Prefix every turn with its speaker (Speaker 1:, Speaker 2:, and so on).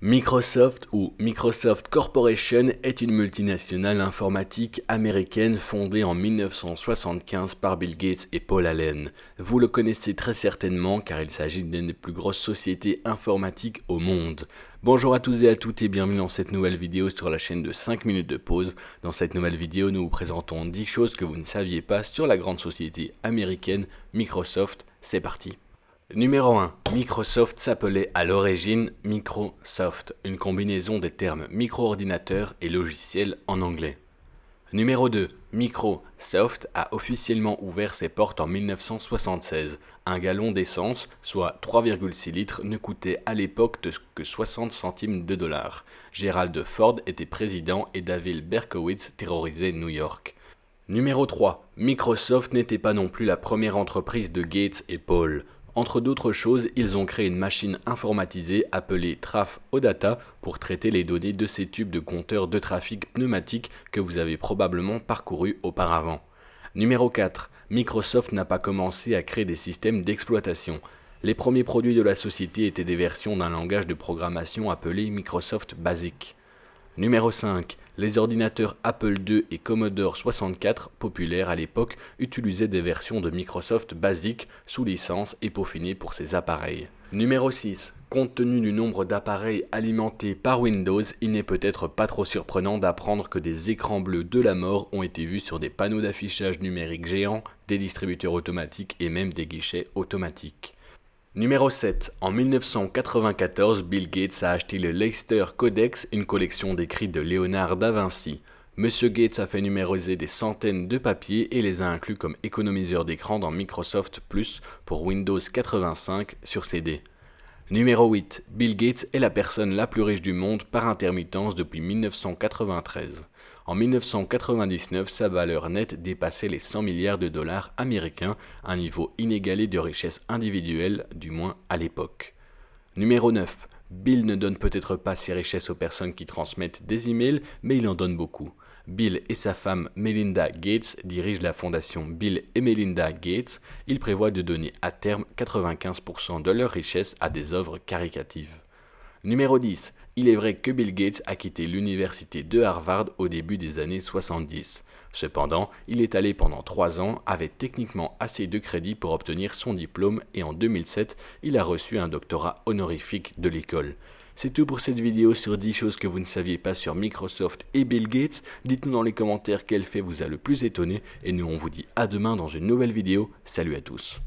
Speaker 1: Microsoft ou Microsoft Corporation est une multinationale informatique américaine fondée en 1975 par Bill Gates et Paul Allen. Vous le connaissez très certainement car il s'agit d'une des plus grosses sociétés informatiques au monde. Bonjour à tous et à toutes et bienvenue dans cette nouvelle vidéo sur la chaîne de 5 minutes de pause. Dans cette nouvelle vidéo, nous vous présentons 10 choses que vous ne saviez pas sur la grande société américaine Microsoft. C'est parti. Numéro 1. Microsoft s'appelait à l'origine Microsoft, une combinaison des termes micro-ordinateur et logiciel en anglais. Numéro 2. Microsoft a officiellement ouvert ses portes en 1976. Un gallon d'essence, soit 3,6 litres, ne coûtait à l'époque que 60 centimes de dollars. Gerald Ford était président et David Berkowitz terrorisait New York. Numéro 3. Microsoft n'était pas non plus la première entreprise de Gates et Paul. Entre d'autres choses, ils ont créé une machine informatisée appelée Traf OData pour traiter les données de ces tubes de compteurs de trafic pneumatique que vous avez probablement parcourus auparavant. Numéro 4. Microsoft n'a pas commencé à créer des systèmes d'exploitation. Les premiers produits de la société étaient des versions d'un langage de programmation appelé Microsoft Basic. Numéro 5. Les ordinateurs Apple II et Commodore 64, populaires à l'époque, utilisaient des versions de Microsoft Basic sous licence et peaufinées pour ces appareils. Numéro 6. Compte tenu du nombre d'appareils alimentés par Windows, il n'est peut-être pas trop surprenant d'apprendre que des écrans bleus de la mort ont été vus sur des panneaux d'affichage numérique géants, des distributeurs automatiques et même des guichets automatiques. Numéro 7. En 1994, Bill Gates a acheté le Leicester Codex, une collection d'écrits de Léonard da Vinci. Monsieur Gates a fait numériser des centaines de papiers et les a inclus comme économiseurs d'écran dans Microsoft Plus pour Windows 85 sur CD. Numéro 8. Bill Gates est la personne la plus riche du monde par intermittence depuis 1993. En 1999, sa valeur nette dépassait les 100 milliards de dollars américains, un niveau inégalé de richesse individuelle, du moins à l'époque. Numéro 9. Bill ne donne peut-être pas ses richesses aux personnes qui transmettent des emails, mais il en donne beaucoup. Bill et sa femme Melinda Gates dirigent la fondation Bill et Melinda Gates. Ils prévoient de donner à terme 95% de leur richesse à des œuvres caritatives. Numéro 10. Il est vrai que Bill Gates a quitté l'université de Harvard au début des années 70. Cependant, il est allé pendant 3 ans, avait techniquement assez de crédits pour obtenir son diplôme et en 2007, il a reçu un doctorat honorifique de l'école. C'est tout pour cette vidéo sur 10 choses que vous ne saviez pas sur Microsoft et Bill Gates. Dites-nous dans les commentaires quel fait vous a le plus étonné et nous on vous dit à demain dans une nouvelle vidéo. Salut à tous.